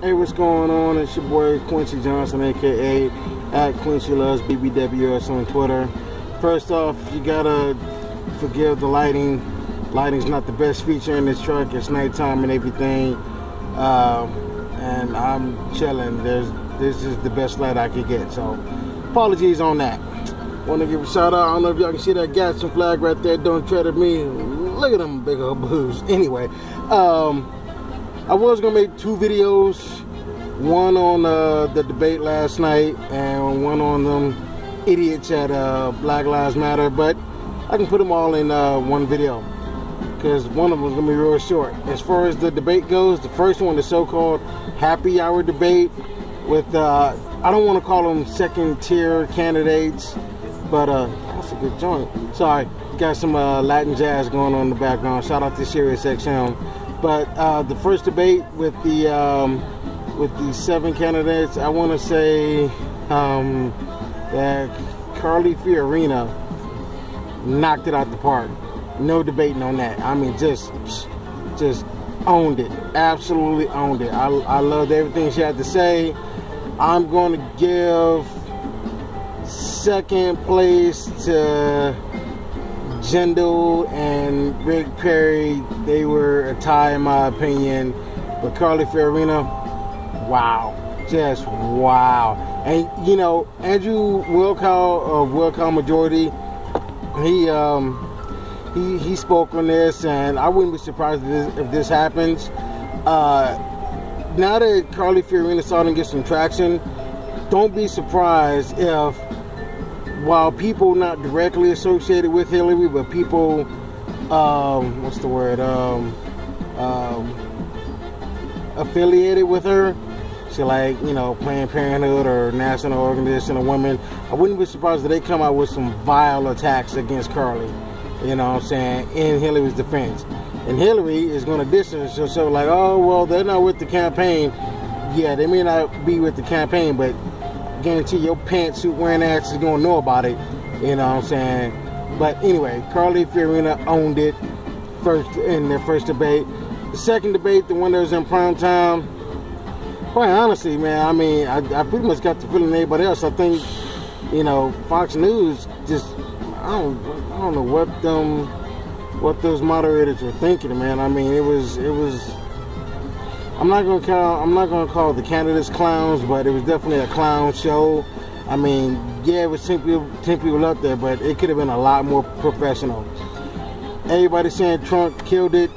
Hey, what's going on? It's your boy Quincy Johnson, aka at Quincy Loves BBWS on Twitter. First off, you gotta forgive the lighting. Lighting's not the best feature in this truck. It's nighttime and everything, and I'm chilling. This is the best light I could get, so apologies on that. Want to give a shout out. I don't know if y'all can see that Gatson flag right there. Don't tread at me. Look at them big old boobs. Anyway, I was gonna make two videos, one on the debate last night and one on them idiots at Black Lives Matter, but I can put them all in one video because one of them is gonna be real short. As far as the debate goes, the first one, the so-called happy hour debate with I don't want to call them second tier candidates, but that's a good joint. Sorry, got some Latin jazz going on in the background. Shout out to Sirius XM. But the first debate with the 7 candidates, I want to say that Carly Fiorina knocked it out the park. No debating on that. I mean, just owned it. Absolutely owned it. I loved everything she had to say. I'm going to give second place to Jindal and Rick Perry. They were a tie in my opinion, but Carly Fiorina, wow, just wow. And you know, Andrew Wilkow of Wilkow Majority, he spoke on this, and I wouldn't be surprised if this happens. Now that Carly Fiorina starting to get some traction, don't be surprised if, while people not directly associated with Hillary, but people, what's the word, affiliated with her, so like, you know, Planned Parenthood or National Organization of Women, I wouldn't be surprised if they come out with some vile attacks against Carly, you know what I'm saying, in Hillary's defense. And Hillary is going to distance herself, so like, oh, well, they're not with the campaign. Yeah, they may not be with the campaign, but guarantee your pantsuit wearing ass is gonna know about it, you know what I'm saying. But anyway, Carly Fiorina owned it first in their first debate. The second debate, the one that was in prime time, quite honestly, man, I mean, I pretty much got the feeling everybody else. I think, you know, Fox News just, I don't know what those moderators were thinking, man. I mean, it was I'm not gonna call the candidates clowns, but it was definitely a clown show. I mean, yeah, it was 10 people up there, but it could have been a lot more professional. Everybody saying Trump killed it.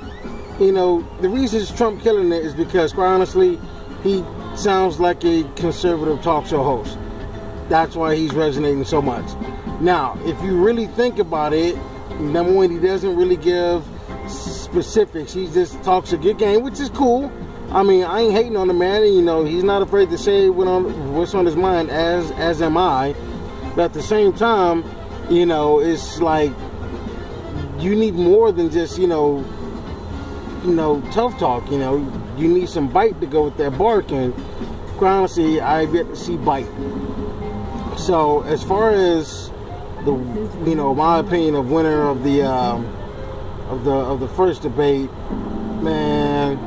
You know, the reason Trump killing it is because, quite honestly, he sounds like a conservative talk show host. That's why he's resonating so much. Now, if you really think about it, number one, he doesn't really give specifics. He just talks a good game, which is cool. I mean, I ain't hating on the man, and, you know, he's not afraid to say what's on his mind, as am I. But at the same time, you know, it's like you need more than just, you know, tough talk. You know, you need some bite to go with that bark, and quite honestly, I've yet to see bite. So as far as the, you know, my opinion of winner of the first debate, man,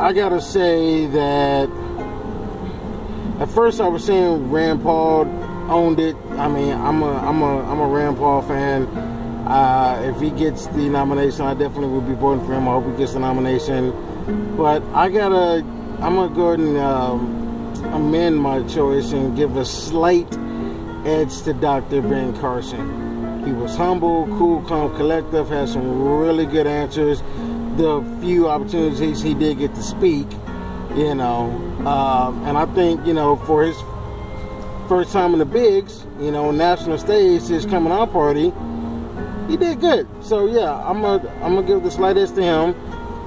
I gotta say that at first I was saying Rand Paul owned it. I mean, I'm a Rand Paul fan. If he gets the nomination, I definitely will be voting for him. I hope he gets the nomination. But I'm gonna go ahead and amend my choice and give a slight edge to Dr. Ben Carson. He was humble, cool, calm, collective, had some really good answers. The few opportunities he did get to speak, you know, and I think, you know, for his first time in the bigs, you know, national stage, his coming out party, he did good. So yeah, I'm gonna give the slightest to him.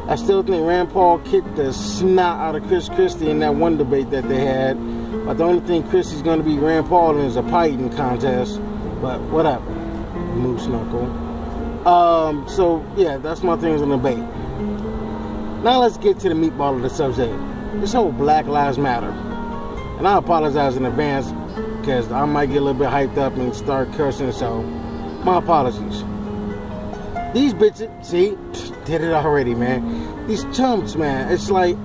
I still think Rand Paul kicked the snot out of Chris Christie in that one debate that they had. But the only thing Christie's going to beat Rand Paul in is a pie eating contest. But whatever, moose knuckle. So yeah, that's my things on the debate. Now let's get to the meatball of the subject. This whole Black Lives Matter. And I apologize in advance because I might get a little bit hyped up and start cursing, so my apologies. These bitches, see, did it already, man. These chumps, man. It's like,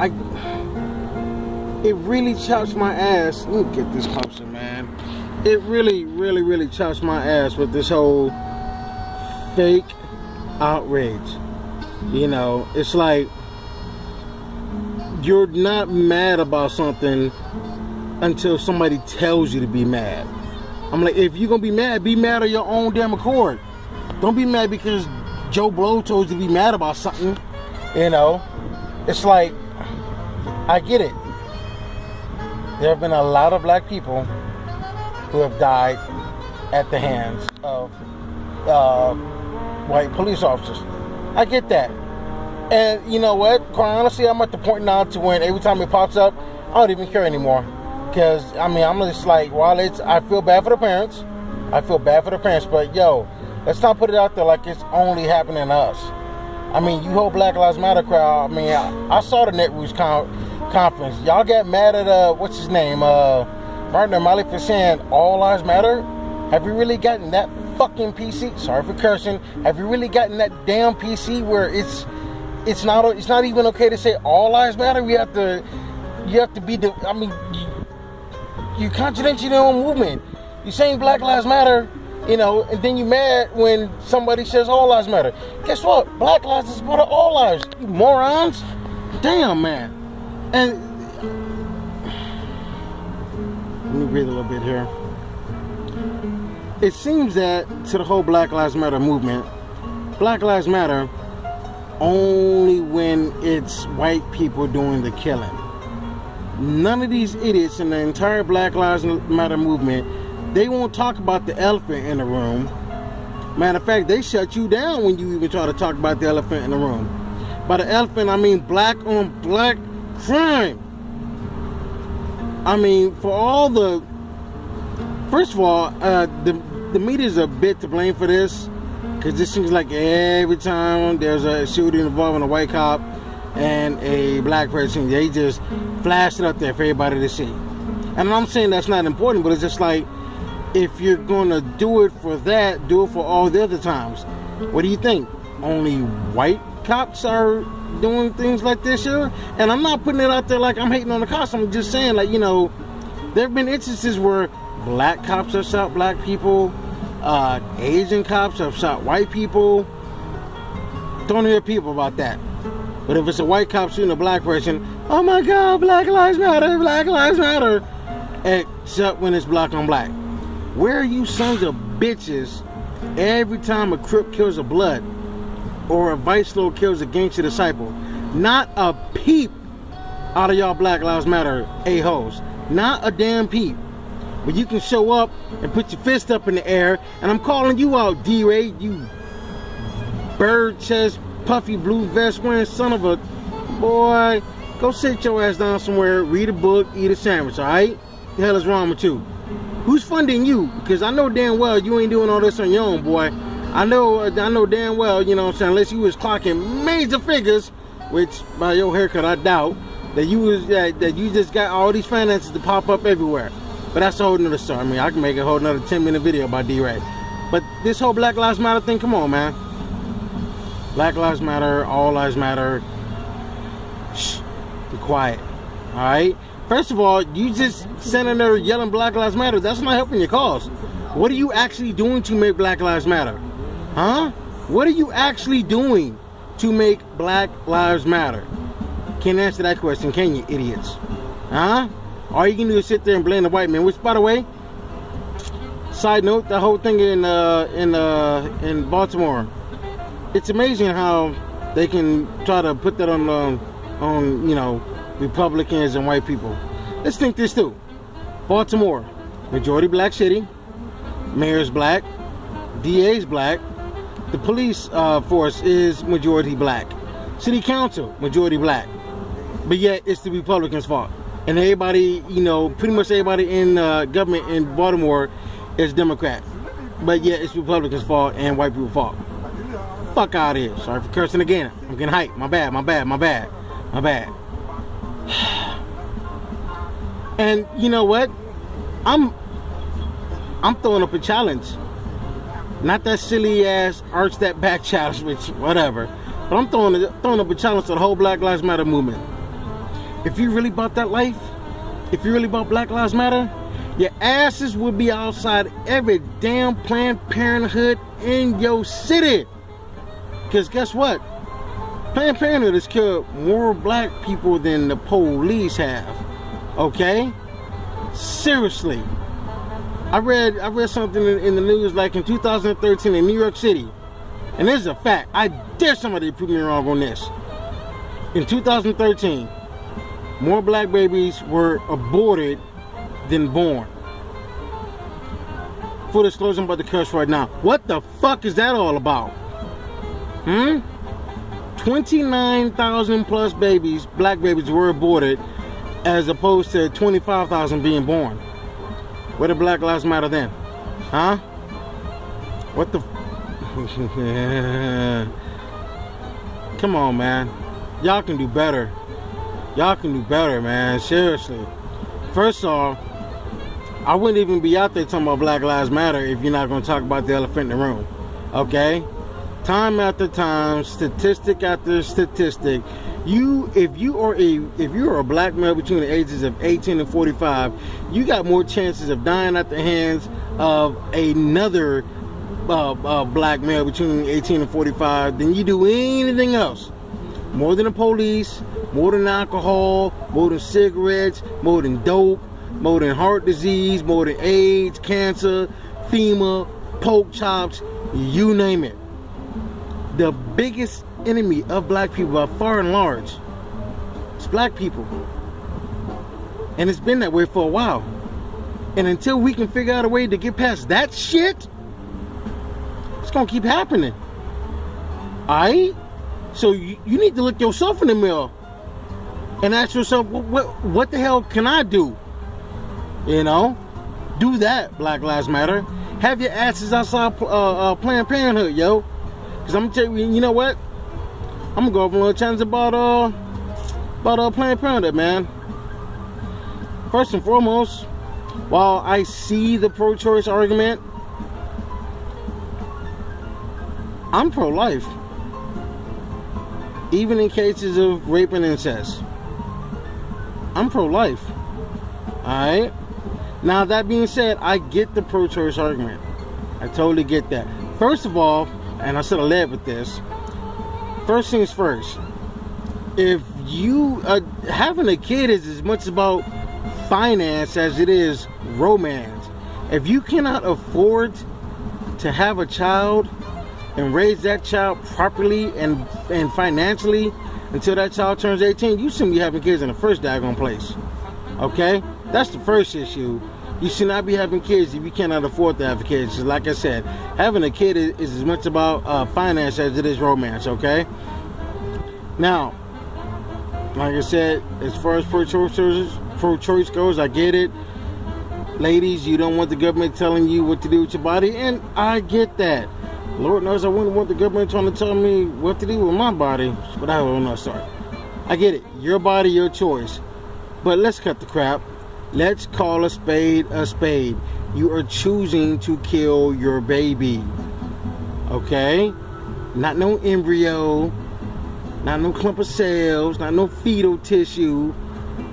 it really chops my ass. Let me get this closer, man. It really chops my ass with this whole fake outrage. You know, it's like you're not mad about something until somebody tells you to be mad. I'm like, if you're gonna be mad on your own damn accord. Don't be mad because Joe Blow told you to be mad about something. You know, it's like, I get it. There have been a lot of black people who have died at the hands of white police officers. I get that. And you know what? Quite honestly, I'm at the point now to when every time it pops up, I don't even care anymore. Because, I mean, I'm just like, while I feel bad for the parents. I feel bad for the parents. But, yo, let's not put it out there like it's only happening to us. I mean, you whole Black Lives Matter crowd. I mean, I saw the Netroots conference. Y'all got mad at, what's his name? Martin O'Malley for saying all lives matter. Have you really gotten that fucking PC? Sorry for cursing. Have you really gotten that damn PC where it's not even okay to say all lives matter? You have to be the, I mean, you contradicting your own movement. You saying Black Lives Matter, you know, and then you mad when somebody says all lives matter. Guess what? Black lives is part of all lives. You morons. Damn, man. And let me breathe a little bit here. It seems that to the whole Black Lives Matter movement, Black Lives Matter only when it's white people doing the killing. None of these idiots in the entire Black Lives Matter movement, they won't talk about the elephant in the room. Matter of fact, they shut you down when you even try to talk about the elephant in the room. By the elephant, I mean black on black crime. I mean, for all the... First of all, the media's a bit to blame for this, because it seems like every time there's a shooting involving a white cop and a black person, they just flash it up there for everybody to see. And I'm saying that's not important, but it's just like, if you're gonna do it for that, do it for all the other times. What do you think? Only white cops are doing things like this here? And I'm not putting it out there like I'm hating on the cops. I'm just saying, like, you know, there have been instances where black cops have shot black people, Asian cops have shot white people. Don't hear people about that. But if it's a white cop shooting a black person, oh my God, Black Lives Matter, Black Lives Matter. Except when it's black on black. Where are you sons of bitches every time a Crip kills a blood or a Vice Lord kills a gangster disciple? Not a peep out of y'all Black Lives Matter a-holes. Not a damn peep. But you can show up and put your fist up in the air, and I'm calling you out, D-Ray, you bird chest, puffy blue vest wearing son of a boy. Go sit your ass down somewhere, read a book, eat a sandwich, alright? The hell is wrong with you? Who's funding you? Because I know damn well you ain't doing all this on your own, boy. I know damn well, you know what I'm saying, unless you was clocking major figures, which by your haircut I doubt, that you just got all these finances to pop up everywhere. But that's a whole nother story. I mean, I can make a whole nother 10-minute video about D-Ray. But this whole Black Lives Matter thing, come on, man. Black Lives Matter, all lives matter. Shh, be quiet, all right? First of all, you just sitting there yelling Black Lives Matter. That's not helping your cause. What are you actually doing to make Black Lives Matter? Huh? What are you actually doing to make Black Lives Matter? Can't answer that question, can you, idiots? Huh? All you can do is sit there and blame the white man. Which, by the way, side note, the whole thing in Baltimore, it's amazing how they can try to put that on you know, Republicans and white people. Let's think this through. Baltimore, majority black city, mayor's black, DA's black, the police force is majority black, city council majority black, but yet it's the Republicans' fault. And everybody, you know, pretty much everybody in government in Baltimore is Democrat, but yet it's Republicans' fault and white people's fault. Fuck out of here. Sorry for cursing again. I'm getting hyped. My bad. And you know what? I'm throwing up a challenge. Not that silly ass arch that back challenge, which whatever. But I'm throwing up a challenge to the whole Black Lives Matter movement. If you really about that life, if you're really about Black Lives Matter, your asses would be outside every damn Planned Parenthood in your city. Because guess what? Planned Parenthood has killed more black people than the police have. Okay? Seriously. I read something in the news like in 2013 in New York City. And this is a fact. I dare somebody to prove me wrong on this. In 2013, more black babies were aborted than born. Full disclosure, I'm about to curse right now. What the fuck is that all about? 29,000 plus babies, black babies, were aborted as opposed to 25,000 being born. Where did Black Lives Matter then? Huh? What the... Come on, man. Y'all can do better. Y'all can do better, man. Seriously. First off, I wouldn't even be out there talking about Black Lives Matter if you're not going to talk about the elephant in the room. Okay? Time after time, statistic after statistic, if you are a black male between the ages of 18 and 45, you got more chances of dying at the hands of another black male between 18 and 45 than you do anything else. More than the police, more than alcohol, more than cigarettes, more than dope, more than heart disease, more than AIDS, cancer, FEMA, pork chops, you name it. The biggest enemy of black people by far and large is black people. And it's been that way for a while. And until we can figure out a way to get past that shit, it's gonna keep happening. Alright? So you need to look yourself in the mirror and ask yourself, what the hell can I do? You know? Do that, Black Lives Matter. Have your asses outside Planned Parenthood, yo. Because I'm going to tell you, you know what? I'm going to go over a little challenge about Planned Parenthood, man. First and foremost, while I see the pro-choice argument, I'm pro-life. Even in cases of rape and incest. I'm pro-life. Alright? Now, that being said, I get the pro-choice argument. I totally get that. First of all, and I should have led with this. First things first. If you having a kid is as much about finance as it is romance. If you cannot afford to have a child and raise that child properly and financially until that child turns 18, you shouldn't be having kids in the first daggone place. Okay? That's the first issue. You should not be having kids if you cannot afford to have kids. Just like I said, having a kid is as much about finance as it is romance, okay? Now, like I said, as far as pro-choice goes, I get it. Ladies, you don't want the government telling you what to do with your body, and I get that. Lord knows I wouldn't want the government trying to tell me what to do with my body, but I don't know, sorry. I get it. Your body, your choice. But let's cut the crap. Let's call a spade a spade. You are choosing to kill your baby. Okay? Not no embryo. Not no clump of cells. Not no fetal tissue.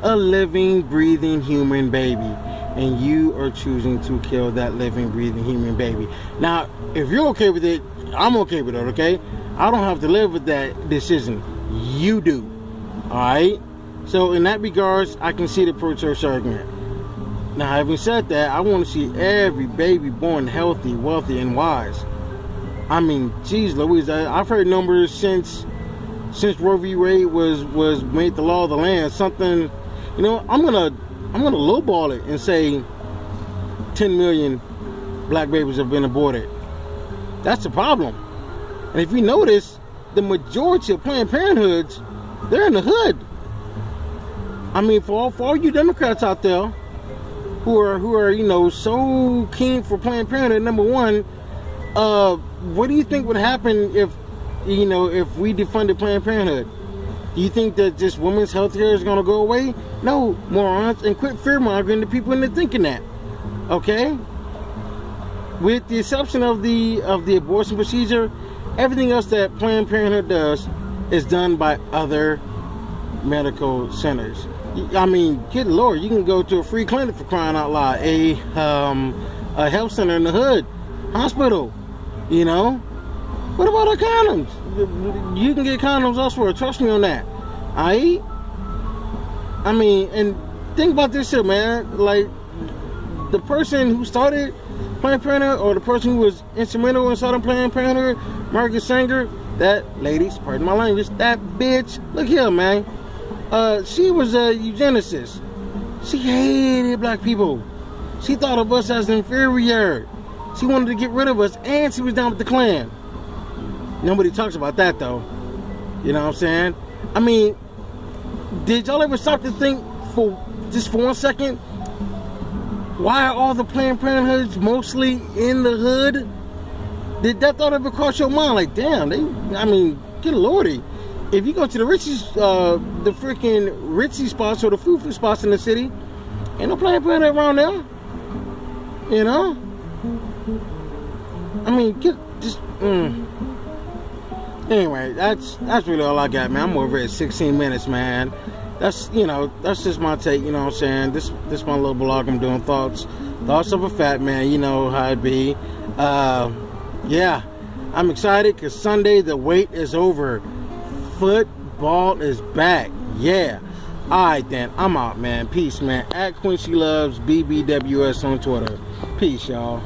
A living, breathing human baby. And you are choosing to kill that living, breathing human baby. Now, if you're okay with it, I'm okay with it, okay? I don't have to live with that decision. You do. Alright? So in that regards, I can see the pro-choice argument. Now, having said that, I want to see every baby born healthy, wealthy, and wise. I mean, geez Louise, I've heard numbers since Roe v. Wade was made the law of the land. Something, you know, I'm gonna lowball it and say 10 million black babies have been aborted. That's the problem. And if you notice, the majority of Planned Parenthoods, they're in the hood. I mean, for all you Democrats out there who are you know so keen for Planned Parenthood, number one, what do you think would happen if we defunded Planned Parenthood? Do you think that just women's health care is going to go away? No, morons, and quit fear-mongering the people into thinking that. Okay? With the exception of the abortion procedure, everything else that Planned Parenthood does is done by other medical centers. I mean, good Lord, you can go to a free clinic for crying out loud. A health center in the hood, hospital, you know. What about our condoms? You can get condoms elsewhere. Trust me on that. I mean, and think about this shit, man. Like, the person who started Planned Parenthood, or the person who was instrumental in starting Planned Parenthood, Margaret Sanger, that, ladies, pardon my language, that bitch, look here, man. She was a eugenicist. She hated black people. She thought of us as inferior. She wanted to get rid of us, and she was down with the Klan. Nobody talks about that, though. You know what I'm saying? I mean, did y'all ever stop to think for just for 1 second, why are all the Planned Parenthoods mostly in the hood? Did that thought ever cross your mind? Like, damn, I mean, good lordy. If you go to the the freaking ritzy spots or the foo-foo spots in the city, ain't no Planned Parenthood around there. You know? I mean, Anyway, that's really all I got, man. I'm over at 16 minutes, man. That's, you know, that's just my take, you know what I'm saying? This my little blog I'm doing, thoughts of a fat man, you know how it be. Yeah, I'm excited because Sunday the wait is over. Football is back. Yeah. Alright then, I'm out, man. Peace, man. At Quincy Loves BBWS on Twitter. Peace, y'all.